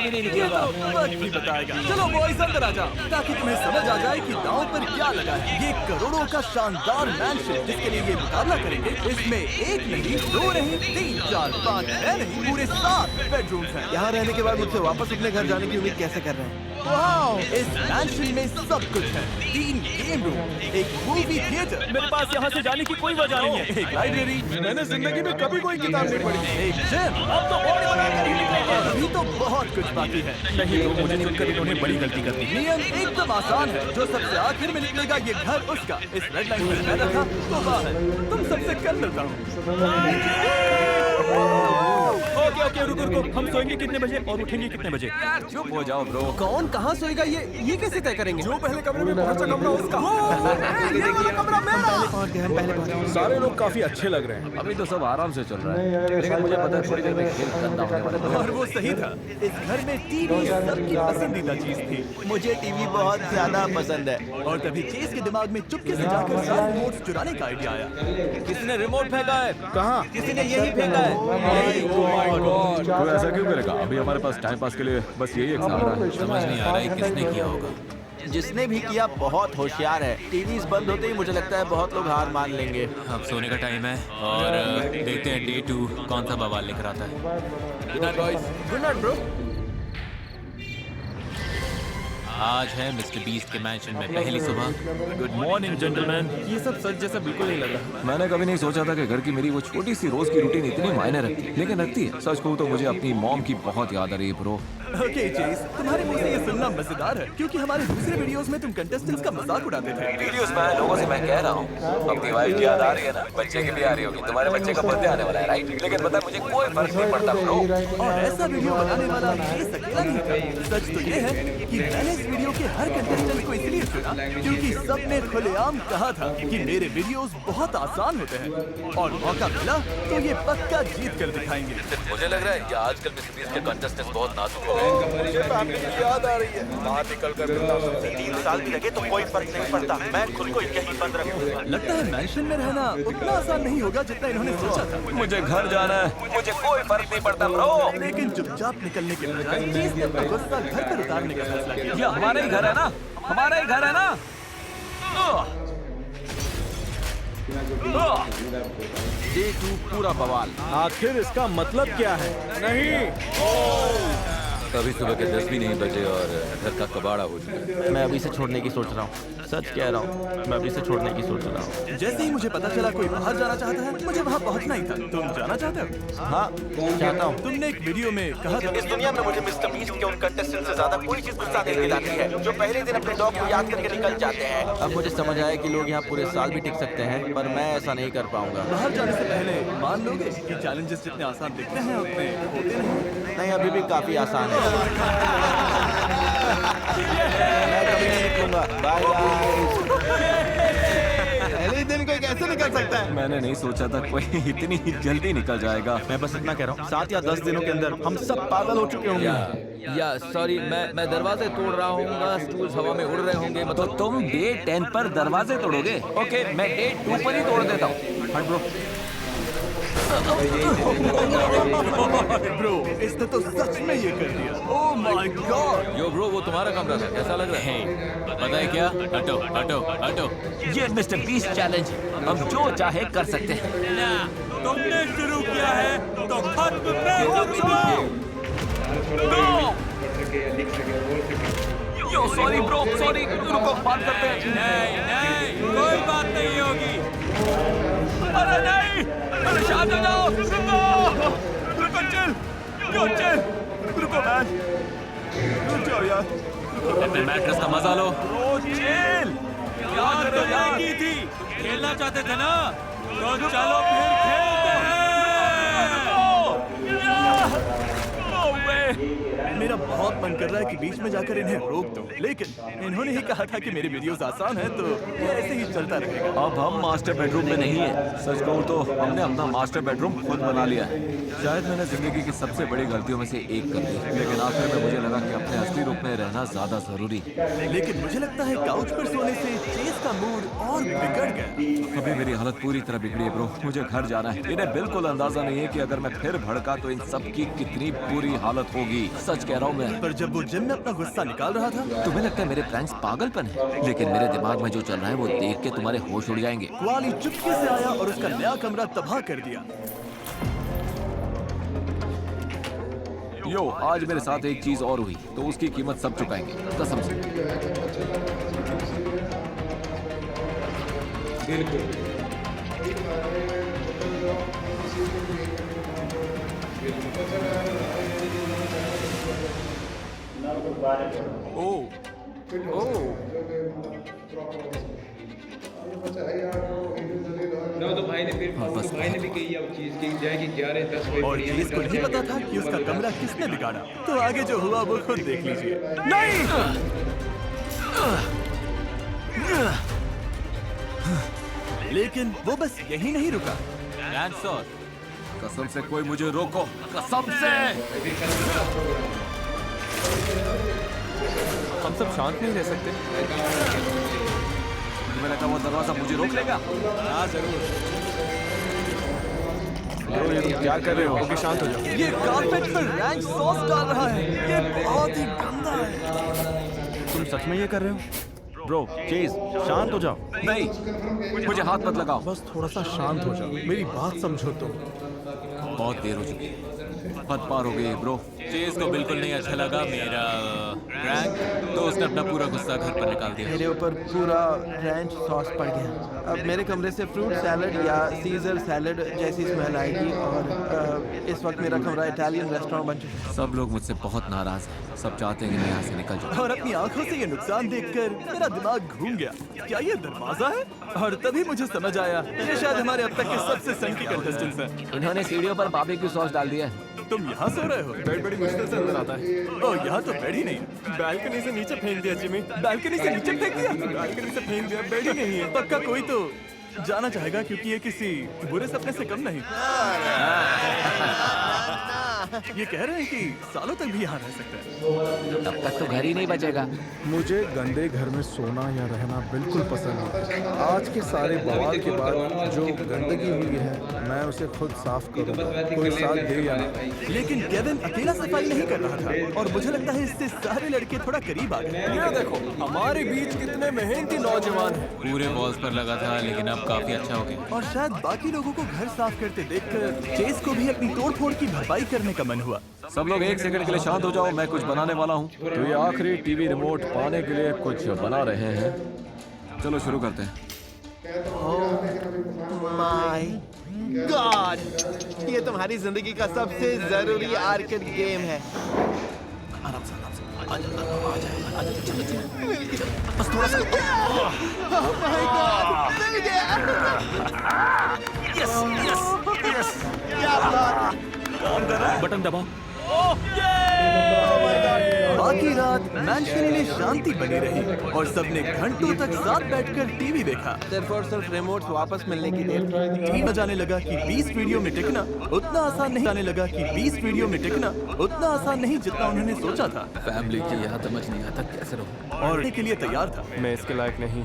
भी नहीं निकलेगा। वक्त भी बताएगा। चलो बॉयज अंदर आ जाओ ताकि तुम्हें समझ आ जाए कि दांव पर क्या लगा है। ये करोड़ों का शानदार मैंशन जिसके लिए ये मुकाबला करेंगे, इसमें 1 नहीं 2 नहीं 3 4 5 6 नहीं पूरे 7 बेडरूम्स हैं। यहाँ रहने के बाद मुझसे वापस अपने घर जाने की उम्मीद कैसे कर रहे हैं? वाओ, इस मैंशन में सब कुछ है। 3 गेम रूम, एक मूवी थिएटर, मेरे पास यहाँ से जाने की कोई वजह नहीं है। एक लाइब्रेरी, मैंने जिंदगी में कभी कोई किताब नहीं पढ़ी। एक जिम। अब तो बॉडी बनाकर ही निकलेंगे। अभी तो बहुत कुछ बाकी है। नहीं तो मुझे चुनकर इन्होंने बड़ी गलती कर दी। नियम एकदम आसान है। जो सबसे आखिर में निकलेगा ये घर उसका। इस रेड लाइन पर मैं रखा तो बाहर। तुम सबसे कर लेता हूँ। ओके रुको। हम सोएंगे कितने बजे और उठेंगे कितने बजे? यार चुप हो जाओ ब्रो। कौन कहाँ सोएगा ये कैसे तय करेंगे? जो पहले कमरे में पहुंचा कमरा उसका। ये वाला कमरा मेरा। हम पहले पहुंच गए। सारे लोग काफी अच्छे लग रहे हैं। अभी तो सब आराम से चल रहा है, लेकिन मुझे पता है थोड़ी देर में खेल गंदा होने वाला है। और वो सही था। इस घर में टीवी सबकी पसंदीदा चीज थी। मुझे टीवी बहुत ज्यादा पसंद है। और तभी चेस के दिमाग में चुपके से जाकर सारे रिमोट्स चुराने का आइडिया आया। किसने रिमोट फेंका है? कहाँ? किसी ने यही फेंका है। तो ऐसा क्यों करेगा? अभी हमारे पास टाइम पास के लिए बस यही एक सहारा है। समझ नहीं आ रहा है किसने किया होगा। जिसने भी किया बहुत होशियार है। टीवीज बंद होते ही मुझे लगता है बहुत लोग हार मान लेंगे। अब सोने का टाइम है और देखते हैं डे 2 कौन सा बवाल लेकर आता है। Good night boys. Good night bro. आज है मिस्टर बीस्ट के मैंशन में पहली सुबह। Good morning gentleman. ये सब सच जैसा बिल्कुल नहीं लग रहा। मैंने कभी नहीं सोचा था कि घर की मेरी वो छोटी सी रोज की रूटीन इतनी मायने रखती है, लेकिन रखती है। सच कहूँ तो मुझे अपनी मॉम की बहुत याद आ रही है ब्रो। ओके चेस, तुम्हारे मुंह से ये सुनना मजेदार है क्योंकि हमारे दूसरे वीडियोस में तुम कंटेस्टेंट्स का मजाक उड़ाते थे। वीडियोस में लोगों से मैं कह रहा हूँ अपनी वाइफ की याद आ रही है ना, बच्चे की भी आ रही होगी। तुम्हारे बच्चे का बर्थडे आने वाला है राइट? लेकिन पता है मुझे कोई फर्क नहीं पड़ता ब्रो। और ऐसा वीडियो बनाने वाला ये अकेला नहीं था। सच तो ये है कि मैंने इस वीडियो के हर कंटेस्टेंट को इसलिए चुना क्योंकि सबने खुलेआम कहा था कि मेरे वीडियोस बहुत आसान होते हैं और मौका मिला तो ये पक्का जीत कर दिखाएंगे। मुझे लग रहा है कि आजकल मिस्टर बीस्ट के कंटेस्टेंट्स बहुत नाजुक हो गए। मुझे फैमिली की याद आ रही है। बाहर निकल कर मिलता हूँ। 3 साल भी लगे तो कोई फर्क नहीं पड़ता। मैं खुद को यहीं बंद रखूंगा। लगता है मैंशन में रहना उतना आसान नहीं होगा जितना इन्होंने सोचा था। मुझे घर जाना है, मुझे कोई फर्क नहीं पड़ता ब्रो। लेकिन चुपचाप निकलने के बजाय चेस ने अपना गुस्सा घर पर उतारने का फैसला किया। ये हमारा ही घर है ना, हमारा ही घर है ना। डे 2 पूरा बवाल। आखिर इसका मतलब क्या है? नहीं। अभी सुबह के 10 भी नहीं बजे और घर का कबाड़ा हो चुका है। मैं अभी से छोड़ने की सोच रहा हूँ। सच कह रहा हूँ, मैं अभी से छोड़ने की सोच रहा हूँ। जैसे ही मुझे पता चला कोई बाहर जाना चाहता है, मुझे वहाँ पहुँचना ही था। तुम जाना चाहते हो? हाँ चाहता हूँ। तुमने एक वीडियो में कहा था इस दुनिया में मुझे मिस्टर बीस्ट के उन कंटेस्टेंट से ज्यादा कोई चीज गुस्सा नहीं दिलाती है जो पहले दिन अपने डॉग को याद करके निकल जाते हैं। अब मुझे समझ आया कि लोग यहाँ पूरे साल भी टिक सकते हैं, पर मैं ऐसा नहीं कर पाऊंगा। बाहर जाने से पहले मान लोगे कि चैलेंजेस जितने आसान दिखते हैं उतने होते नहीं। अभी भी काफी आसान है। मैं कभी नहीं निकलूंगा। बाय पहले ही दिन कोई कैसे निकल सकता है? मैंने नहीं सोचा था कोई इतनी जल्दी निकल जाएगा। मैं बस इतना कह रहा हूँ, 7 या 10 दिनों के अंदर हम सब पागल हो चुके होंगे। या सॉरी, मैं दरवाजे तोड़ रहा हूँ, स्टूल्स हवा में उड़ रहे होंगे। तो मतलब तुम डे 10 पर दरवाजे तोड़ोगे? ओके, मैं डे 2 पर ही तोड़ देता हूँ। हट ब्रो। ब्रो, इसने तो सच में ये कर दिया। Oh my God. Yo bro, वो तुम्हारा कमरा था, कैसा लग रहा है? पता है क्या? हटो हटो हटो। ये मिस्टर बीस्ट चैलेंज अब जो चाहे कर सकते हैं। ना, तुमने शुरू किया है तो खत्म मैं करूंगा। यो सॉरी ब्रो, सॉरी। रुको, बात करते हैं। नहीं, कोई बात नहीं होगी। अरे नहीं, अरे शांत हो जाओ। रुको चिल, रुको मैन, रुक जाओ यार। अपने मैट्रेस का मजा लो। चिल। याद तो नहीं की थी, खेलना चाहते थे ना, तो चलो फिर खेलते हैं। मेरा बहुत मन कर रहा है कि बीच में जाकर इन्हें रोक दो, लेकिन इन्होंने ही कहा था कि मेरे वीडियोस आसान हैं, तो ये ऐसे ही चलता रहेगा। अब हम मास्टर बेडरूम में नहीं है। सच कहूँ तो हमने अपना मास्टर बेडरूम खुद बना लिया है। शायद मैंने जिंदगी की सबसे बड़ी गलतियों में से एक कर दी, लेकिन आखिर में मुझे लगा कि अपने असली रूप में रहना जाना ज्यादा जरूरी है। लेकिन मुझे लगता है काउच पर सोने से चेस का मूड और बिगड़ गया। अभी मेरी हालत पूरी तरह बिगड़ी है ब्रो, मुझे घर जाना है। इन्हें बिल्कुल अंदाजा नहीं है कि अगर मैं फिर भड़का तो इन सब की कितनी बुरी हालत होगी। सच कह रहा हूँ मैं। पर जब वो जिम में अपना गुस्सा निकाल रहा था, तुम्हें लगता है मेरे प्रैंक्स पागलपन है, लेकिन मेरे दिमाग में जो चल रहा है वो देख के तुम्हारे होश उड़ जाएंगे। क्वाली चुपके से आया और उसका नया कमरा तबाह कर दिया। यो, आज मेरे साथ एक चीज और हुई तो उसकी कीमत सब चुकाएंगे, कसम से। तो भाई ने फिर भाई ने भी कही अब चीज की जाए कि 11-10 बजे और चीज को नहीं पता था कि उसका कमरा किसने बिगाड़ा। तो आगे जो हुआ वो खुद देख लीजिए। लेकिन वो बस यही नहीं रुका। कसम से कोई मुझे रोको, कसम से। हम सब शांत नहीं रह सकते। तुम्हें लगा वो दरवाजा मुझे रोक लेगा? हाँ जरूर। क्या कर रहे हो? ओके शांत हो जाओ। ये कारपेट पर रैंच सॉस डाल रहा है। ये बहुत ही गंदा है। तुम सच में ये कर रहे हो? ब्रो, चेज, शांत हो जाओ। नहीं, मुझे हाथ मत लगाओ। बस थोड़ा सा शांत हो जाओ, मेरी बात समझो तुम। बहुत देर हो चुकी है, हद पार हो गई है ब्रो। चेज को बिल्कुल नहीं अच्छा लगा मेरा प्रैंक, तो उसने अपना पूरा गुस्सा घर पर निकाल दिया। मेरे ऊपर पूरा रैंच सॉस पड़ गया। अब मेरे कमरे से फ्रूट सैलड या सीजर सैलड जैसी स्मेल आएगी और इस वक्त मेरा कमरा इटालियन रेस्टोरेंट बन चुका है। सब लोग मुझसे बहुत नाराज हैं, सब चाहते हैं कि मैं यहाँ से निकल जाऊँ। और अपनी आंखों से ये नुकसान देखकर मेरा दिमाग घूम गया। क्या ये दरवाजा है? और तभी मुझे समझ आया ये शायद हमारे अब तक के सबसे संकी कंटेस्टेंट्स हैं। इन्होंने सीढ़ियों पर बारबेक्यू सॉस डाल दिया है। तुम यहाँ सो रहे हो? बेड बड़ी मुश्किल से अंदर आता है। ओह, यहाँ तो बेड ही नहीं। बैल्कनी से नीचे फेंक दिया जिमी। बालकनी से नीचे फेंक दिया। बैल्कनी से फेंक दिया, बेड ही नहीं है। पक्का कोई तो जाना चाहेगा क्योंकि ये किसी बुरे सपने से कम नहीं। ये कह रहे हैं कि सालों तक भी यहाँ रह सकते हैं। तब तक तो घर ही नहीं बचेगा। मुझे गंदे घर में सोना या रहना बिल्कुल पसंद नहीं। आज के सारे बवाल के बाद जो गंदगी हुई है मैं उसे खुद साफ करूंगा, कोई साथ दे या ना। लेकिन केविन अकेला सफाई नहीं कर रहा था और मुझे लगता है इससे सारे लड़के थोड़ा करीब आ गए। ये देखो, हमारे बीच कितने मेहनती नौजवान हैं। पूरे वॉल्स पर लगा था लेकिन अब काफी अच्छा हो गया। और शायद बाकी लोगों को घर साफ करते देखकर चेस को भी अपनी तोड़फोड़ की भरपाई करने का मन हुआ। सब लोग एक सेकंड के लिए शांत हो जाओ, मैं कुछ बनाने वाला हूँ। तो ये आखिरी टीवी रिमोट पाने के लिए कुछ बना रहे हैं। चलो शुरू करते हैं। माय गॉड, ये तुम्हारी जिंदगी का सबसे जरूरी आर्केड गेम है। बटन दबाओ। बाकी रात मैंशन में शांति बनी रही और सबने घंटों तक साथ बैठकर टीवी देखा। सिर्फ और सिर्फ रिमोट्स वापस मिलने की देर। टीम जाने लगा कि 20 वीडियो में टिकना उतना आसान नहीं। जाने लगा कि 20 वीडियो में टिकना उतना आसान नहीं जितना उन्होंने सोचा था। फैमिली की यहाँ समझ नहीं आता कैसे रहूँ। और के लिए तैयार था। मैं इसके लायक नहीं।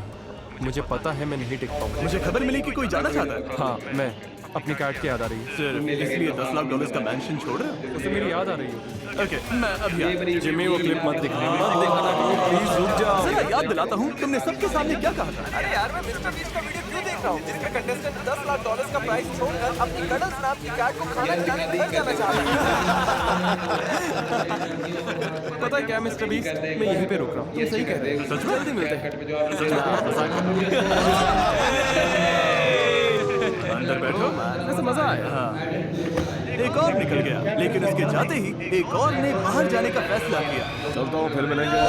मुझे पता है मैं नहीं टिक पाऊंगा। मुझे खबर मिली कि कोई जाना चाहता है। हाँ, मैं अपनी कार्ड की याद आ रही है। सिर्फ इसलिए $10 लाख का मैंशन छोड़ रहे हो? उसे मेरी याद आ रही है। ओके, मैं अभी आता हूं। जिमी, वो क्लिप मत दिखाना। मत दिखाना प्लीज, रुक जाओ। जरा याद दिलाता हूँ, तुमने सबके सामने क्या कहा था? अरे यार, मैं मिस्टर बीस्ट का वीडियो क्यों देख रहा हूँ जिसका कंटेस्टेंट $10 लाख का प्राइस छोड़कर अपनी कडल्स नाम की कैट को खाना खिलाने घर जाना चाहता है। पता है क्या मिस्टर बीस्ट, मैं यहीं पे रुक रहा हूँ। तुम सही कह रहे हो। सच में जल्दी मिलते हैं। अंदर बैठो। ऐसा मजा आया। हाँ। एक और निकल गया, लेकिन उसके जाते ही एक और ने बाहर जाने का फैसला किया। चलता हूँ, फिर मिलेंगे।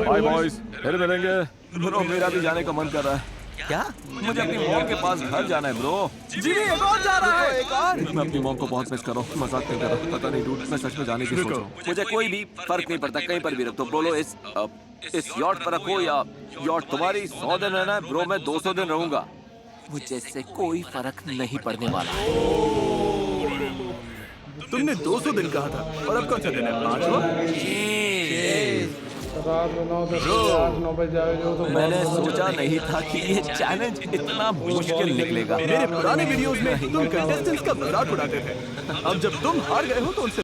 बाय बॉयज, फिर मिलेंगे। ब्रो, मेरा भी जाने का मन कर रहा है। क्या? मुझे अपनी मॉम के पास घर जाना है ब्रो। जी, एक और जा रहा है। एक और। मैं अपनी मॉम को बहुत मिस कर रहा हूँ। मजाक नहीं कर रहा। पता नहीं डूड, मैं सच में जाने की सोच रहा हूँ। मुझे कोई भी फर्क नहीं पड़ता, कहीं पर भी रख दो। बोलो इस यॉट पर रखो या यॉट तुम्हारी 100 दिन रहना है ब्रो, मैं 200 दिन रहूंगा। मुझे इससे कोई फर्क नहीं पड़ने वाला। तुम तुमने 200 दिन कहा था और अब कौन सा दिन है? 5वां? रात 9 10 8 9 बजे जावे जो तो मैंने सोचा नहीं था कि ये चैलेंज इतना मुश्किल निकलेगा। मेरे पुराने वीडियोस में तुम कंटेस्टेंट्स का मजाक उड़ाते थे। अब जब तुम हार गए हो तो उनसे